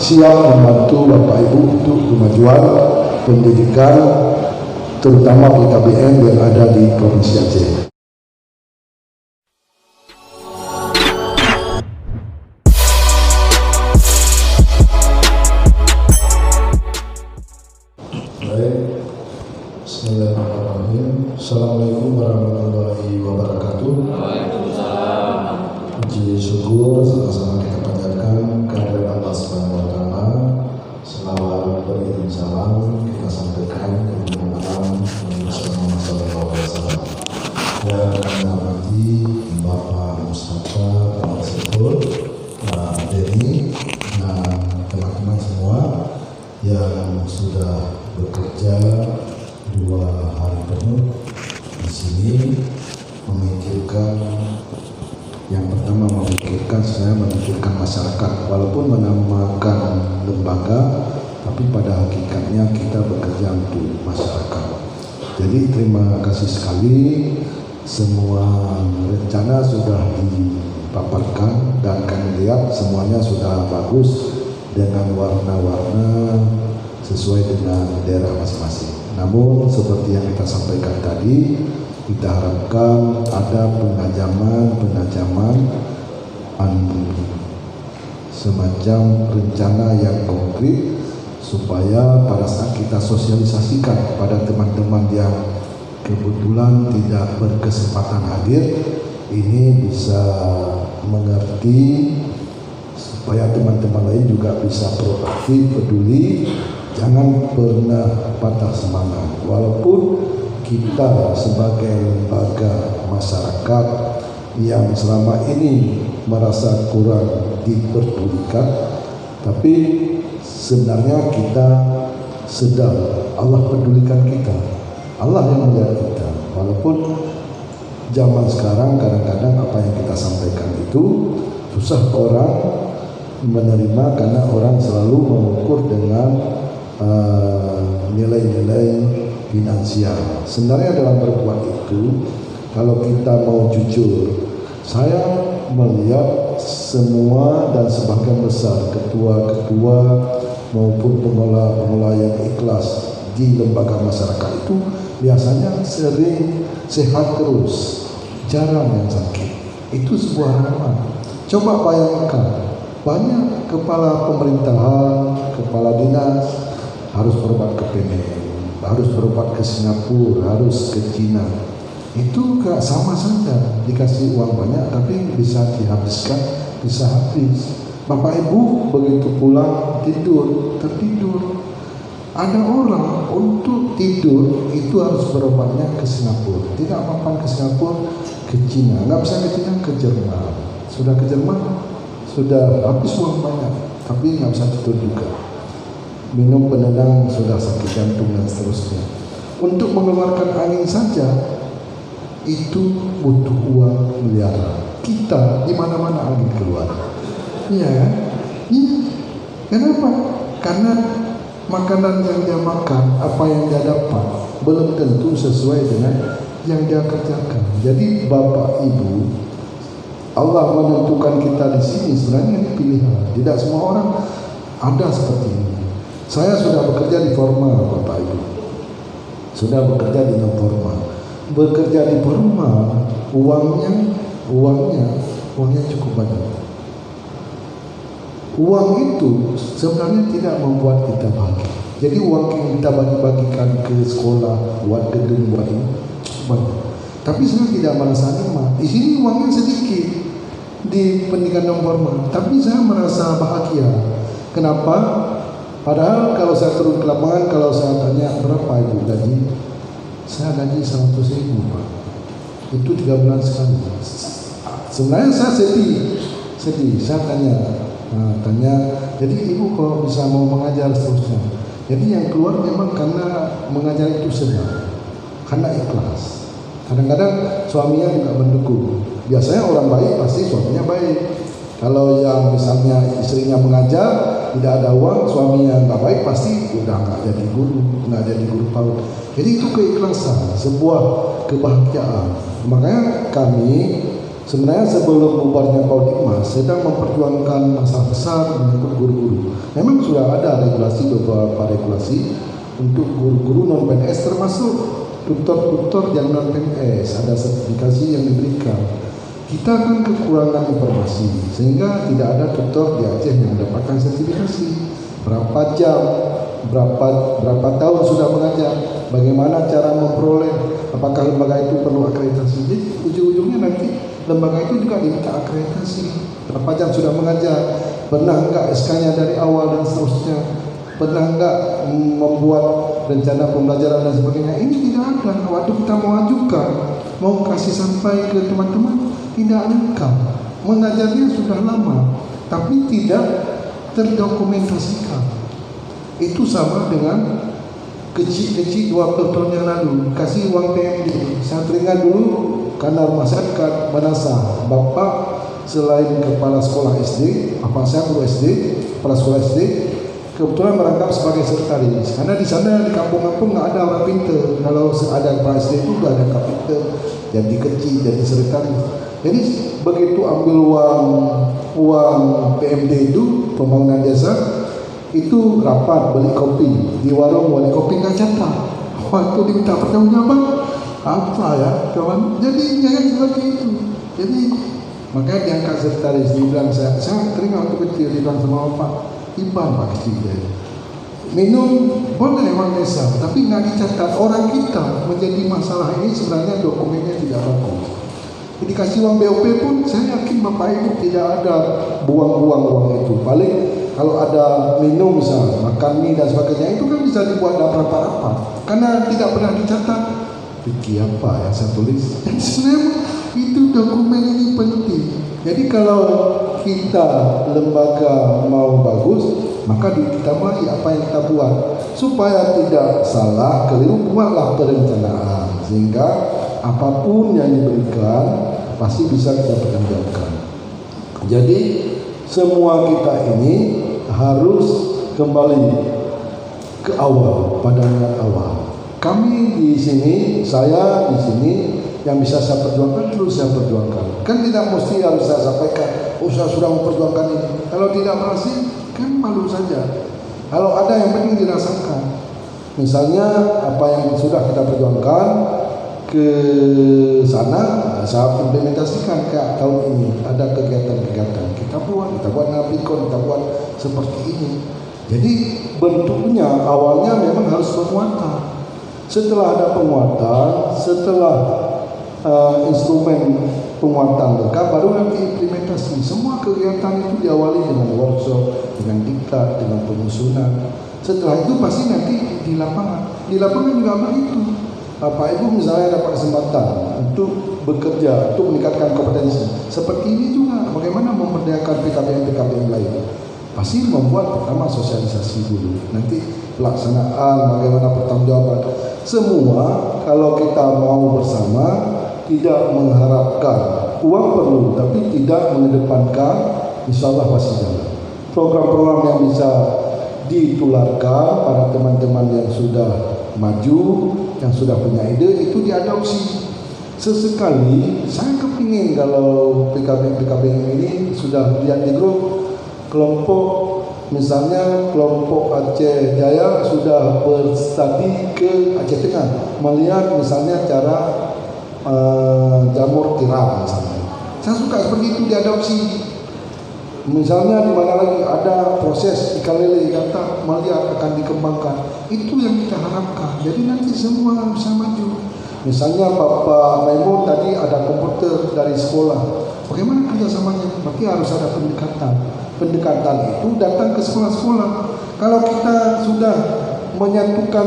siap membantu Bapak Ibu untuk kemajuan pendidikan terutama PKBM yang ada di Provinsi Aceh. Baik, bismillahirrahmanirrahim. Assalamualaikum warahmatullahi wabarakatuh. Puji syukur sama-sama kita panjatkan kehadirat Allah Subhanahu wa taala. Selawat beriring salam kita sampaikan ke junjungan Muhammad sallallahu alaihi wasallam. Dan kami hormati Bapak Mustafa Al-Sifur, Pak Denny, dan teman-teman semua yang sudah bekerja 2 hari penuh di sini memikirkan, yang pertama saya memikirkan masyarakat, walaupun menamakan lembaga, tapi pada hakikatnya kita bekerja untuk masyarakat. Jadi terima kasih sekali, semua rencana sudah dipaparkan dan kami lihat semuanya sudah bagus dengan warna-warna sesuai dengan daerah masing-masing. Namun seperti yang kita sampaikan tadi, kita harapkan ada penajaman semacam rencana yang konkret supaya pada saat kita sosialisasikan pada teman-teman yang kebetulan tidak berkesempatan hadir, ini bisa mengerti supaya teman-teman lain juga bisa proaktif, peduli, jangan pernah patah semangat. Walaupun kita sebagai lembaga masyarakat yang selama ini merasa kurang diperdulikan, tapi sebenarnya kita sedang Allah pedulikan kita, Allah yang melihat kita. Walaupun zaman sekarang kadang-kadang apa yang kita sampaikan itu susah orang menerima karena orang selalu mengukur dengan nilai-nilai finansial. Sebenarnya dalam berbuat itu, kalau kita mau jujur, saya melihat semua dan sebagian besar ketua-ketua maupun pengelola yang ikhlas di lembaga masyarakat itu biasanya sering sehat terus, jarang yang sakit. Itu sebuah rahmat. Coba bayangkan, banyak kepala pemerintahan, kepala dinas harus berobat ke PNM, harus berobat ke Singapura, harus ke Cina. Itu sama saja, dikasih uang banyak tapi bisa dihabiskan, bisa habis. Bapak Ibu begitu pulang tertidur. Ada orang untuk tidur itu harus berobatnya ke Singapura, tidak mampan ke Singapura, ke Cina, nggak bisa ke Cina, ke Jerman. Sudah ke Jerman, sudah habis uang banyak, tapi nggak bisa tidur juga. Minum penenang sudah sakit jantung dan seterusnya. Untuk mengeluarkan angin saja itu butuh uang miliaran. Kita di mana-mana angin keluar. Iya kan? Iya. Kenapa? Karena makanan yang dia makan, apa yang dia dapat belum tentu sesuai dengan yang dia kerjakan. Jadi Bapak Ibu, Allah menentukan kita di sini sebenarnya ini pilihan. Tidak semua orang ada seperti ini. Saya sudah bekerja di formal, Bapak Ibu. Sudah bekerja di non formal. Bekerja di formal, uangnya cukup banyak. Uang itu sebenarnya tidak membuat kita bahagia. Jadi uang yang kita bagi-bagikan ke sekolah, buat gedung, buat ini banyak. Tapi saya tidak merasa nikmat. Di sini uangnya sedikit di pendidikan non formal, tapi saya merasa bahagia. Kenapa? Padahal kalau saya turun ke lapangan, kalau saya tanya berapa itu gaji, saya gaji 100.000 Pak. Itu 3 bulan sekali. Sebenarnya saya sedih. Saya tanya, jadi ibu kalau bisa mau mengajar seterusnya. Jadi yang keluar memang karena mengajar itu senang, karena ikhlas. Kadang-kadang suaminya juga mendukung. Biasanya orang baik pasti suaminya baik. Kalau yang misalnya istrinya mengajar, tidak ada uang, suaminya nggak baik, pasti udah nggak jadi guru PAUD. Jadi itu keikhlasan, sebuah kebahagiaan. Makanya kami sebenarnya sebelum bubarnya PAUD Hikmah sedang memperjuangkan masalah besar menyangkut guru-guru. Memang sudah ada regulasi, beberapa regulasi untuk guru-guru non PNS, termasuk tutor-tutor yang non PNS, ada sertifikasi yang diberikan. Kita kan kekurangan informasi, sehingga tidak ada tutor di Aceh yang mendapatkan sertifikasi. Berapa jam, berapa tahun sudah mengajar, bagaimana cara memperoleh, apakah lembaga itu perlu akreditasi. Jadi ujung-ujungnya nanti lembaga itu juga diminta akreditasi. Berapa jam sudah mengajar, pernah enggak SK-nya dari awal dan seterusnya, pernah enggak membuat rencana pembelajaran dan sebagainya. Ini tidak ada. Waktu kita mau ajukan, mau kasih sampai ke teman-teman, tidak lengkap. Mengajarnya sudah lama, tapi tidak terdokumentasikan. Itu sama dengan kecil-kecil 20 tahun yang lalu kasih uang PMD. Saya teringat dulu karena rumah saya dekat Banasa, bapak selain kepala sekolah SD, bapak saya guru SD, kepala sekolah SD, kebetulan merangkap sebagai sekretaris. Karena di sana di kampung-kampung nggak ada orang pintar. Kalau ada kepala SD itu udah ada kapiter, jadi kecil, jadi sekretaris. Jadi begitu ambil uang PMD itu pembangunan desa, itu rapat beli kopi di warung, wali kopi nggak catat. Waktu diminta pertanggungjawaban apa ya kawan? Jadi jangan seperti itu. Jadi makanya diangkat sekretaris, dibilang saya teringat waktu kecil dibilang sama bapak, iban pak kecil dia. Minum boleh uang desa, tapi nggak dicatat. Orang kita menjadi masalah ini sebenarnya dokumennya tidak bagus. Dikasih uang BOP pun saya yakin bapak ibu tidak ada buang-buang uang itu. Paling kalau ada minum misalnya, makan mie dan sebagainya, itu kan bisa dibuat dalam rapat-rapat. Karena tidak pernah dicatat. Fikir apa yang saya tulis? Sebenarnya itu dokumen ini penting. Jadi kalau kita lembaga mau bagus, maka ditambahi apa yang kita buat supaya tidak salah, keliru, buatlah perencanaan sehingga apapun yang diberikan pasti bisa kita pertanggungjawabkan. Jadi semua kita ini harus kembali ke awal, pada niat awal. Kami di sini, saya di sini, yang bisa saya perjuangkan terus saya perjuangkan. Kan tidak mesti harus saya sampaikan, saya sudah memperjuangkan ini. Kalau tidak berhasil, kan malu saja. Kalau ada yang penting dirasakan. Misalnya apa yang sudah kita perjuangkan ke sana, saya implementasikan kayak tahun ini ada kegiatan-kegiatan kita buat nabikon, kita buat seperti ini. Jadi bentuknya awalnya memang harus penguatan. Setelah ada penguatan, setelah instrumen penguatan lengkap, baru nanti implementasi. Semua kegiatan itu diawali dengan workshop, dengan diktat, dengan penyusunan. Setelah itu pasti nanti di lapangan. Di lapangan juga begitu. Bapak Ibu misalnya dapat kesempatan untuk bekerja, untuk meningkatkan kompetensi. Seperti ini juga, bagaimana memberdayakan PKBM lain. Pasti membuat pertama sosialisasi dulu. Nanti pelaksanaan, bagaimana pertanggungjawaban. Semua kalau kita mau bersama, tidak mengharapkan uang perlu, tapi tidak mengedepankan, insya Allah pasti jalan. Program-program yang bisa ditularkan pada teman-teman yang sudah maju, yang sudah punya ide, itu diadopsi. Sesekali saya kepingin kalau PKB ini sudah lihat di grup kelompok, misalnya kelompok Aceh Jaya sudah berstudi ke Aceh Tengah, melihat misalnya cara jamur tiram misalnya. Saya suka seperti itu diadopsi. Misalnya di mana lagi ada proses ikan lele, kata melihat akan dikembangkan. Itu yang kita harapkan. Jadi nanti semua bisa maju. Misalnya Bapak Maimun tadi ada komputer dari sekolah. Bagaimana kerjasamanya? Berarti harus ada pendekatan. Pendekatan itu datang ke sekolah-sekolah. Kalau kita sudah menyatukan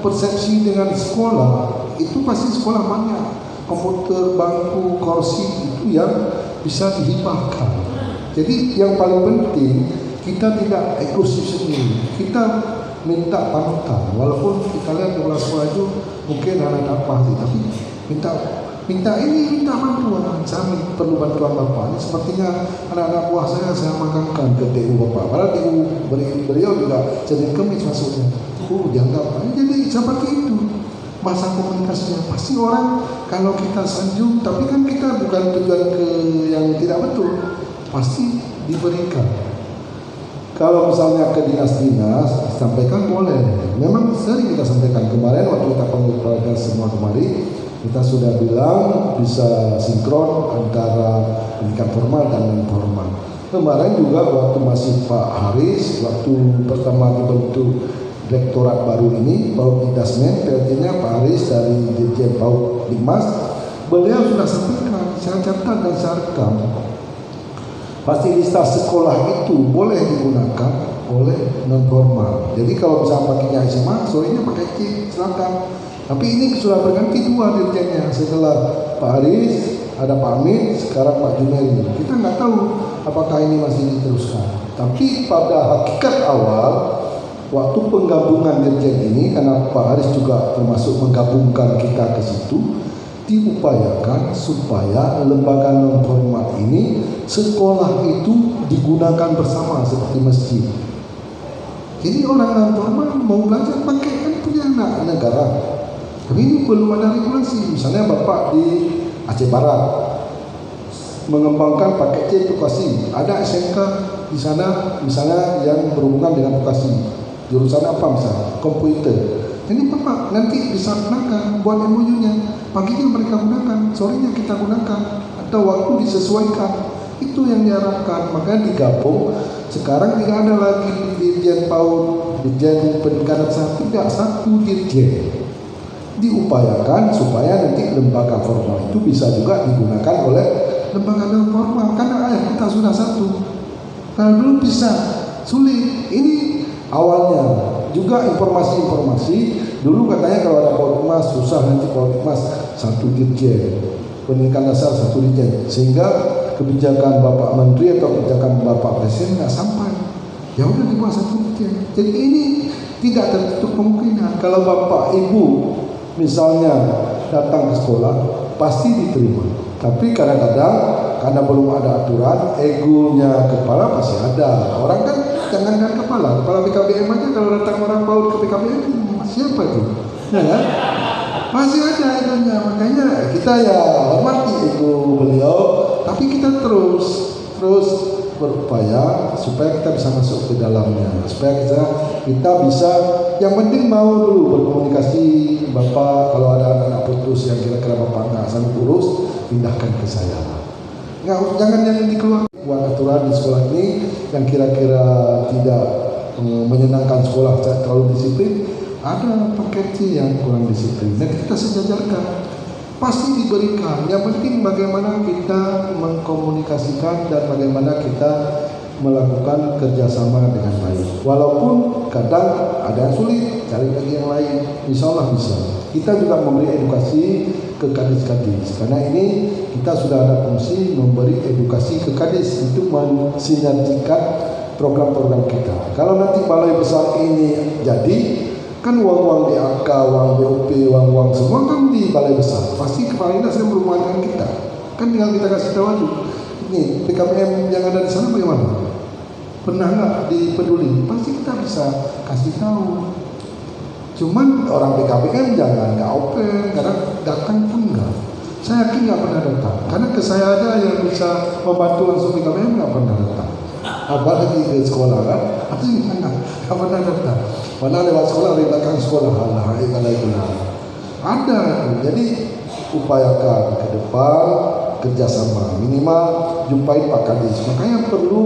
persepsi dengan sekolah, itu pasti sekolah banyak. Komputer, bangku, kursi itu yang bisa dihibahkan. Jadi yang paling penting kita tidak eksklusif sendiri. Kita minta panutan. Walaupun kita lihat di sekolah itu mungkin anak-anak pasti, tapi minta bantuan. Saya perlu bantuan Bapak. Ini sepertinya anak-anak buah saya makankan ke TU Bapak. Padahal TU beliau juga Senin Kemis masuknya. Dianggap. Jadi seperti itu. Masa komunikasinya pasti orang kalau kita sanjung, tapi kan kita bukan tujuan ke yang tidak betul, pasti diberikan. Kalau misalnya ke dinas-dinas, sampaikan boleh. Memang sering kita sampaikan. Kemarin waktu kita panggil keluarga semua kemari, kita sudah bilang bisa sinkron antara pendidikan formal dan non formal. Kemarin juga waktu masih Pak Haris, waktu pertama dibentuk Direktorat baru ini, PAUD Didasmen, PLT-nya Pak Haris dari Dirjen PAUD Dimas, beliau sudah sampaikan, saya catat dan saya rekam. Fasilitas sekolah itu boleh digunakan oleh non formal. Jadi kalau bisa pakainya SMA, sorenya pakai C, silakan. Tapi ini sudah berganti dua dirjennya. Setelah Pak Haris, ada Pak Amin, sekarang Pak Jumeri. Kita nggak tahu apakah ini masih diteruskan. Tapi pada hakikat awal, waktu penggabungan dirjen ini, karena Pak Haris juga termasuk menggabungkan kita ke situ, diupayakan supaya lembaga non formal ini sekolah itu digunakan bersama seperti masjid. Jadi orang non formal mau belajar pakai kan punya anak negara. Tapi ini belum ada regulasi. Misalnya Bapak di Aceh Barat mengembangkan pakai C edukasi, ada SMK di sana misalnya yang berhubungan dengan edukasi. Jurusan apa misalnya? Komputer. Jadi Bapak nanti bisa gunakan buat MOU-nya. Paginya mereka gunakan, sorenya kita gunakan, atau waktu disesuaikan. Itu yang diharapkan. Makanya digabung. Sekarang tidak ada lagi Dirjen PAUD, Dirjen Pendidikan Dasar, tidak, satu dirjen. Diupayakan supaya nanti lembaga formal itu bisa juga digunakan oleh lembaga non formal, karena kita sudah satu. Kalau dulu bisa sulit. Ini awalnya. Juga informasi-informasi dulu katanya kalau ada Polmas susah, nanti Polmas satu dirjen, pendidikan dasar satu dirjen, sehingga kebijakan Bapak Menteri atau kebijakan Bapak Presiden nggak sampai. Ya udah dibuat satu dirjen. Jadi ini tidak tertutup kemungkinan kalau Bapak Ibu misalnya datang ke sekolah pasti diterima. Tapi kadang-kadang karena belum ada aturan, egonya kepala pasti ada. Orang kan jangankan kepala PKBM aja kalau datang orang PAUD ke PKBM siapa itu? Ya kan? Masih ada egonya. Makanya kita ya hormati ego beliau, tapi kita terus berupaya supaya kita bisa masuk ke dalamnya, supaya kita bisa, yang penting mau dulu berkomunikasi. Bapak kalau ada anak-anak putus yang kira-kira Bapak nggak sanggup urus, pindahkan ke saya. Jangan yang dikeluarkan. Buat aturan di sekolah ini yang kira-kira tidak menyenangkan sekolah, terlalu disiplin, ada paket C yang kurang disiplin, dan kita sejajarkan, pasti diberikan. Yang penting bagaimana kita mengkomunikasikan dan bagaimana kita melakukan kerjasama dengan baik. Walaupun kadang ada yang sulit, cari lagi yang lain, insya Allah bisa. Kita juga memberi edukasi ke kadis-kadis, karena ini kita sudah ada fungsi memberi edukasi ke kadis untuk mensinergikan program-program kita. Kalau nanti balai besar ini jadi, kan uang-uang DAK, uang BOP, uang-uang semua kan di balai besar. Pasti kepala dinas yang berhubungan dengan kita. Kan tinggal kita kasih tahu aja. Ini PKBM yang ada di sana bagaimana? Pernah nggak dipeduli? Pasti kita bisa kasih tahu. Cuman orang PKBM jangan nggak open, karena datang pun nggak. Saya yakin nggak pernah datang. Karena ke saya aja yang bisa membantu langsung PKBM nggak pernah datang. Apalagi ke sekolah kan? Artinya nggak pernah datang. Mana lewat sekolah, di belakang sekolah, ada. Jadi upayakan ke depan kerjasama, minimal jumpai Pak Kadis. Makanya perlu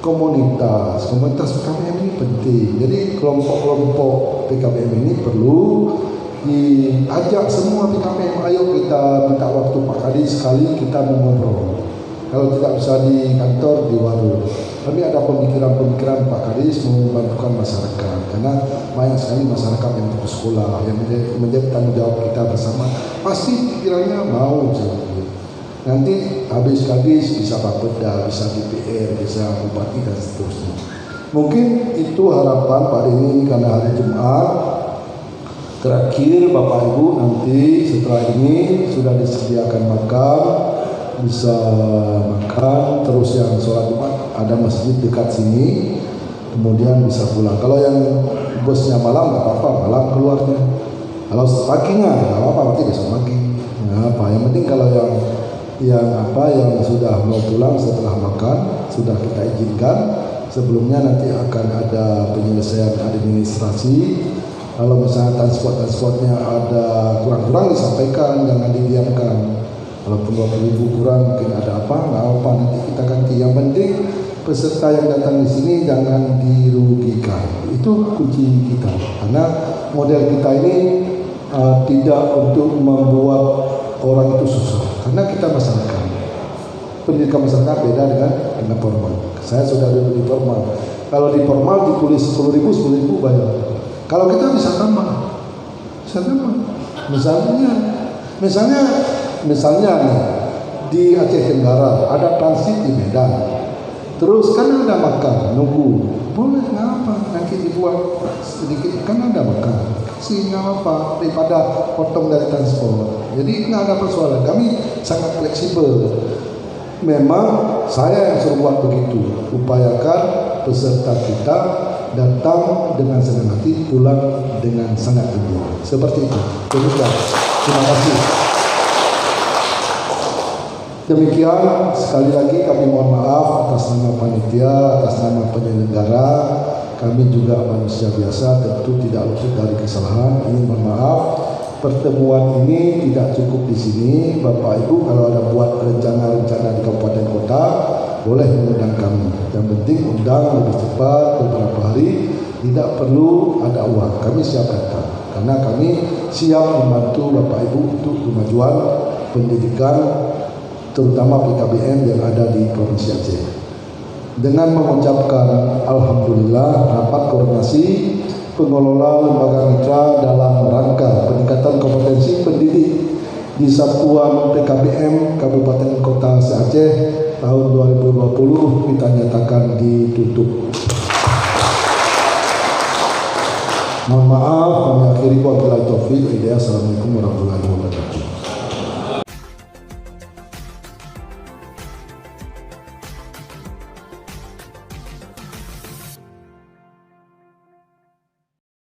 komunitas PKBM ini penting. Jadi kelompok-kelompok PKBM ini perlu diajak semua PKBM. Ayo kita minta waktu Pak Kadis sekali, kita mau ngobrol. Kalau tidak bisa di kantor, di warung. Tapi ada pemikiran-pemikiran Pak Kadis membantukan masyarakat, karena banyak sekali masyarakat yang putus sekolah, yang menjadi tanggung jawab kita bersama. Pasti kiranya mau seperti. Nanti habis Kadis bisa Bapeda, bisa DPR, bisa Bupati dan seterusnya. Mungkin itu harapan Pak Denny, karena hari Jumat. Terakhir Bapak Ibu nanti setelah ini sudah disediakan makan, bisa makan, terus yang sholat Jumat ada masjid dekat sini, kemudian bisa pulang. Kalau yang bosnya malam nggak apa-apa, malam keluarnya. Kalau paginya nggak apa-apa, berarti besok pagi. Nggak apa. Yang penting kalau yang sudah mau pulang setelah makan sudah kita izinkan, Sebelumnya nanti akan ada penyelesaian administrasi. Kalau misalnya transportnya ada kurang-kurang disampaikan, jangan didiamkan. Walaupun 20.000 kurang, mungkin ada apa, nggak apa, nanti kita ganti. Yang penting peserta yang datang di sini jangan dirugikan. Itu kunci kita. Karena model kita ini tidak untuk membuat orang itu susah. Karena kita masyarakat. Pendidikan masyarakat beda dengan formal. Saya sudah duduk di formal. Kalau di formal ditulis 10.000 bayar. Kalau kita bisa tambah. Misalnya nih, di Aceh Tenggara ada transit di Medan. Terus kan ada makan, nunggu. Boleh, nggak apa. Nanti dibuat sedikit, kan ada makan. Kasih, nggak apa. Daripada potong dari transport. Jadi nggak ada persoalan. Kami sangat fleksibel. Memang saya yang suruh buat begitu. Upayakan peserta kita datang dengan senang hati, pulang dengan sangat gembira. Seperti itu. Demikian. Terima kasih. Demikian, sekali lagi kami mohon maaf atas nama panitia, atas nama penyelenggara. Kami juga manusia biasa, tentu tidak luput dari kesalahan. Ini mohon maaf. Pertemuan ini tidak cukup di sini. Bapak Ibu kalau ada buat rencana-rencana di kabupaten kota, boleh mengundang kami. Yang penting undang lebih cepat, beberapa hari. Tidak perlu ada uang. Kami siap datang. Karena kami siap membantu Bapak Ibu untuk kemajuan pendidikan, terutama PKBM yang ada di Provinsi Aceh. Dengan mengucapkan Alhamdulillah, rapat koordinasi pengelola lembaga mitra dalam rangka peningkatan kompetensi pendidik di Satuan PKBM Kabupaten Kota se-Aceh tahun 2020 kita nyatakan ditutup. Mohon maaf, kami akhiri wabillahi taufiq. Assalamualaikum warahmatullahi wabarakatuh.